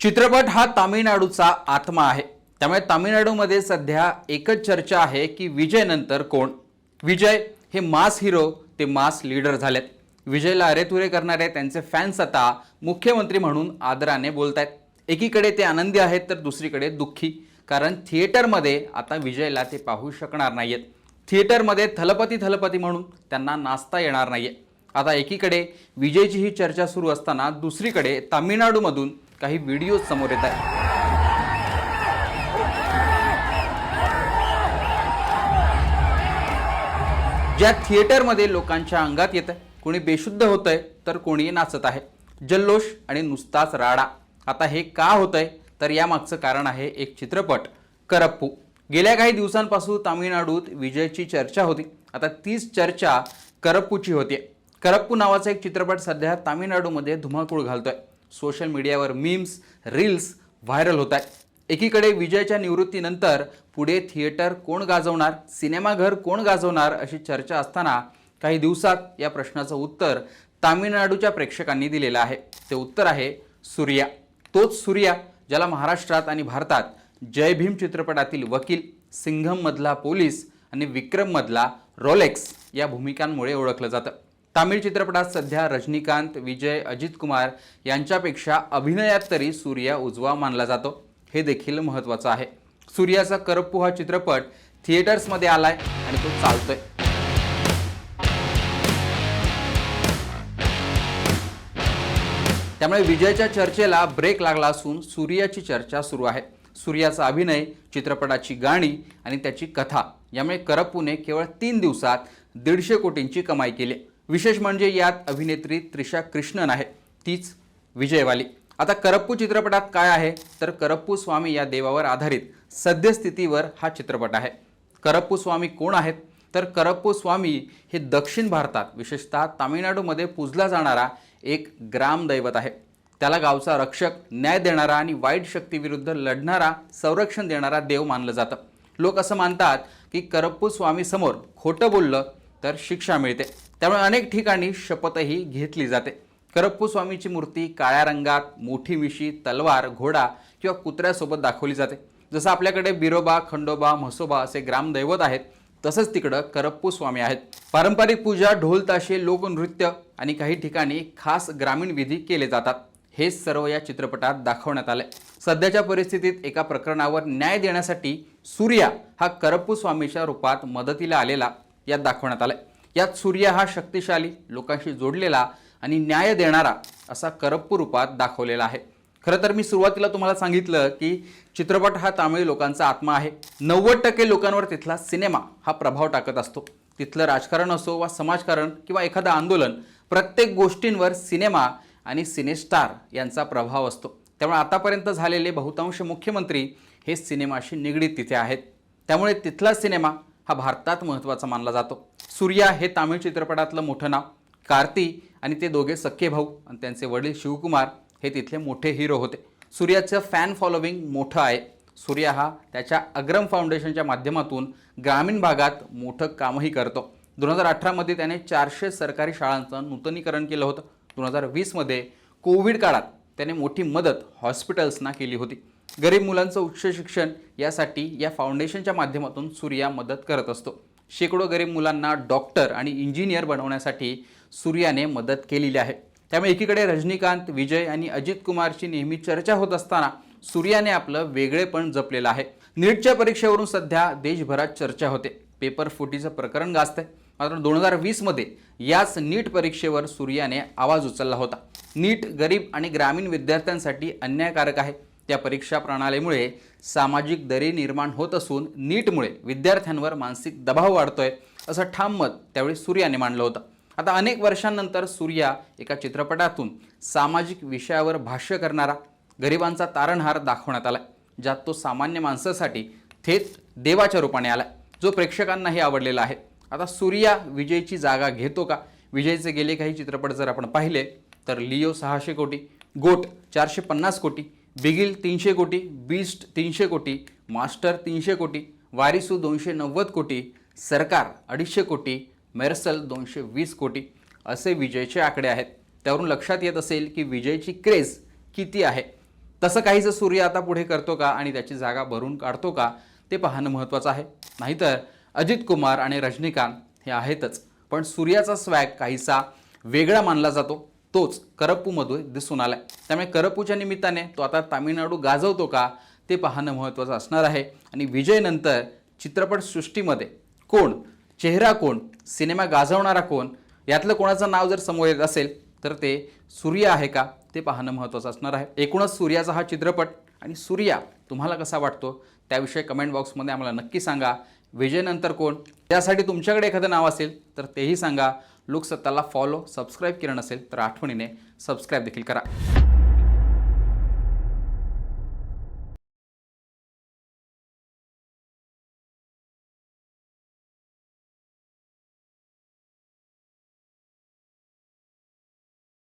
चित्रपट हा तामिळनाडूचा आत्मा आहे। त्यामुळे तामिळनाडूमध्ये सध्या एकच चर्चा आहे की विजय नंतर कोण। विजय हे मास हिरो ते मास लीडर झालेत। विजयला अरेतुरे करणारे त्यांचे फॅन्स आता मुख्यमंत्री म्हणून आदराने बोलतायत। एकीकडे ते आनंदी आहेत तर दुसरीकडे दुःखी, कारण थिएटरमध्ये आता विजयला ते पाहू शकणार नाहीयेत। थिएटरमध्ये थलपती थलपती म्हणून त्यांना नाचता येणार नाहीये। आता एकीकडे विजयची ही चर्चा सुरू असताना दुसरीकडे तामिळनाडूमधून काही व्हिडिओ समोर येत आहेत। ज्या थिएटरमध्ये लोकांच्या अंगात येतं, कोणी बेशुद्ध होतंय तर कोणी नाचत आहे। जल्लोष आणि नुसताच राडा। आता हे का होतंय तर यामागचं कारण आहे एक चित्रपट करप्पू। गेल्या काही दिवसांपासून तामिळनाडूत विजयची चर्चा होती। आता तीच चर्चा करप्पूची होती। करप्पू नावाचा एक चित्रपट सध्या तामिळनाडूमध्ये धुमाकूळ घालतोय। सोशल मीडियावर मीम्स, रील्स व्हायरल होत आहेत। एकीकडे विजयच्या निवृत्तीनंतर पुढे थिएटर कोण गाजवणार, सिनेमाघर कोण गाजवणार अशी चर्चा असताना काही दिवसात या प्रश्नाचं उत्तर तामिळनाडूच्या प्रेक्षकांनी दिलेलं आहे। ते उत्तर आहे सूर्या। तोच सूर्या ज्याला महाराष्ट्रात आणि भारतात जय भीम चित्रपटातील वकील, सिंघम मधला पोलीस आणि विक्रम मधला रोलेक्स या भूमिकांमुळे ओळखलं जातं। तामिळ चित्रपटात सध्या रजनीकांत, विजय, अजित कुमार यांच्यापेक्षा अभिनयात तरी सूर्या उजवा मानला जातो। हे देखील महत्त्वाचं आहे। सूर्याचा करप्पू हा चित्रपट थिएटर्समध्ये आलाय आणि तो चालतोय। त्यामुळे विजयच्या चर्चेला ब्रेक लागला असून सूर्याची चर्चा सुरू आहे। सूर्याचा अभिनय, चित्रपटाची गाणी आणि त्याची कथा यामुळे करप्पूने केवळ 3 दिवसात 150 कोटींची कमाई केली। विशेष म्हणजे यात अभिनेत्री त्रिशा कृष्णन आहे, तीच विजयवाली। आता करप्पू चित्रपटात काय आहे तर करप्पू स्वामी या देवावर आधारित सद्यस्थितीवर हा चित्रपट आहे। करप्पू स्वामी कोण आहेत तर करप्पू स्वामी हे दक्षिण भारतात विशेषतः तामिळनाडूमध्ये पूजला जाणारा एक ग्रामदैवत आहे। त्याला गावचा रक्षक, न्याय देणारा आणि वाईट शक्तीविरुद्ध लढणारा, संरक्षण देणारा देव मानलं जातं। लोक असं मानतात की करप्पू स्वामी समोर खोटं बोललं तर शिक्षा मिळते। त्यामुळे अनेक ठिकाणी शपथही घेतली जाते। करप्पू स्वामीची मूर्ती काळ्या रंगात, मोठी मिशी, तलवार, घोडा किंवा कुत्र्यासोबत दाखवली जाते। जसं आपल्याकडे बिरोबा, खंडोबा, म्हसोबा असे ग्रामदैवत आहेत, तसंच तिकडं करप्पू स्वामी आहेत। पारंपरिक पूजा, ढोल ताशे, लोकनृत्य आणि काही ठिकाणी खास ग्रामीण विधी केले जातात। हे सर्व या चित्रपटात दाखवण्यात आले। सध्याच्या परिस्थितीत एका प्रकरणावर न्याय देण्यासाठी सूर्या हा करप्पू स्वामीच्या रूपात मदतीला आलेला यात दाखवण्यात आले। यात सूर्या हा शक्तिशाली, लोकांशी जोडलेला आणि न्याय देणारा असा करप्पू रूपात दाखवलेला आहे। खरं तर मी सुरुवातीला तुम्हाला सांगितलं की चित्रपट हा तामिळ लोकांचा आत्मा आहे। 90% लोकांवर तिथला सिनेमा हा प्रभाव टाकत असतो। तिथलं राजकारण असो वा समाजकारण किंवा एखादं आंदोलन, प्रत्येक गोष्टींवर सिनेमा आणि सिनेस्टार यांचा प्रभाव असतो। त्यामुळे आतापर्यंत झालेले बहुतांश मुख्यमंत्री हे सिनेमाशी निगडीत तिथे आहेत। त्यामुळे तिथला सिनेमा हा भारतात महत्त्वाचा मानला जातो। सूर्या हे तामिळ चित्रपटातलं मोठं नाव। कार्ती आणि ते दोघे सख्खे भाऊ आणि त्यांचे वडील शिवकुमार हे तिथले मोठे हिरो होते। सूर्याचं फॅन फॉलोविंग मोठं आहे। सूर्या हा त्याच्या अग्रम फाउंडेशनच्या माध्यमातून ग्रामीण भागात मोठं कामही करतो। 2018 मध्ये त्याने 400 सरकारी शाळांचं नूतनीकरण केलं होतं। 2020 मध्ये कोविड काळात त्याने मोठी मदत हॉस्पिटल्सना केली होती। गरीब मुलांचं उच्च शिक्षण यासाठी या फाउंडेशनच्या माध्यमातून सूर्या मदत करत असतो। शेकडो गरीब मुलांना डॉक्टर आणि इंजिनियर बनवण्यासाठी सूर्याने मदत केलेली आहे। त्यामुळे एकीकडे रजनीकांत, विजय आणि अजित कुमारची नेहमी चर्चा होत असताना सूर्याने आपलं वेगळेपण जपलेलं आहे। नीटच्या परीक्षेवरून सध्या देशभरात चर्चा होते। पेपर फुटीचं प्रकरण गाजतंय। मात्र 2020 मध्ये याच नीट परीक्षेवर सूर्याने आवाज उचलला होता। नीट गरीब आणि ग्रामीण विद्यार्थ्यांसाठी अन्यायकारक आहे। त्या परीक्षा प्रणालीमुळे सामाजिक दरी निर्माण होत असून नीटमुळे विद्यार्थ्यांवर मानसिक दबाव वाढतोय असं ठाम मत त्यावेळी सूर्याने मांडलं होतं। आता अनेक वर्षांनंतर सूर्या एका चित्रपटातून सामाजिक विषयावर भाष्य करणारा, गरिबांचा तारणहार दाखवण्यात आला, ज्यात तो सामान्य माणसासाठी थेट देवाच्या रूपाने आला, जो प्रेक्षकांनाही आवडलेला आहे। आता सूर्या विजयची जागा घेतो का? विजयचे गेले काही चित्रपट जर आपण पाहिले तर लिओ 600 कोटी, गोट 450 कोटी, बिगिल 300 कोटी, बीस्ट 300 कोटी, मास्टर 300 कोटी, वारिसू 290 कोटी, सरकार 250 कोटी, मेरसल 220 कोटी असे विजयचे आकडे आहेत। त्यावरून लक्षात येत असेल की विजयची क्रेज किती आहे। तसं काहीच सूर्य आता पुढे करतो का आणि त्याची जागा भरून काढतो का ते पाहणं महत्त्वाचं आहे. नाहीतर अजित कुमार आणि रजनीकांत हे आहेतच, पण सूर्याचा स्वॅग काहीसा वेगळा मानला जातो. तोच करप्पूमध्ये दिसून आलाय. त्यामुळे करप्पूच्या निमित्ताने तो आता तामिळनाडू गाजवतो का ते पाहणं महत्त्वाचं असणार आहे. आणि विजयनंतर चित्रपटसृष्टीमध्ये कोण, चेहरा कोण, सिनेमा गाजवणारा कोण, यातलं कोणाचं नाव जर समोर येत असेल तर ते सूर्य आहे का ते पाहणं महत्त्वाचं असणार आहे. एकूणच सूर्याचा हा चित्रपट आणि सूर्या तुम्हाला कसा वाटतो त्याविषयी कमेंट बॉक्समध्ये आम्हाला नक्की सांगा. विजयनंतर कोण, त्यासाठी तुमच्याकडे एखादं नाव असेल तर तेही सांगा. लोकसत्ताला फॉलो, सबस्क्राईब केलं नसेल तर आठवणीने सबस्क्राईब देखील करा.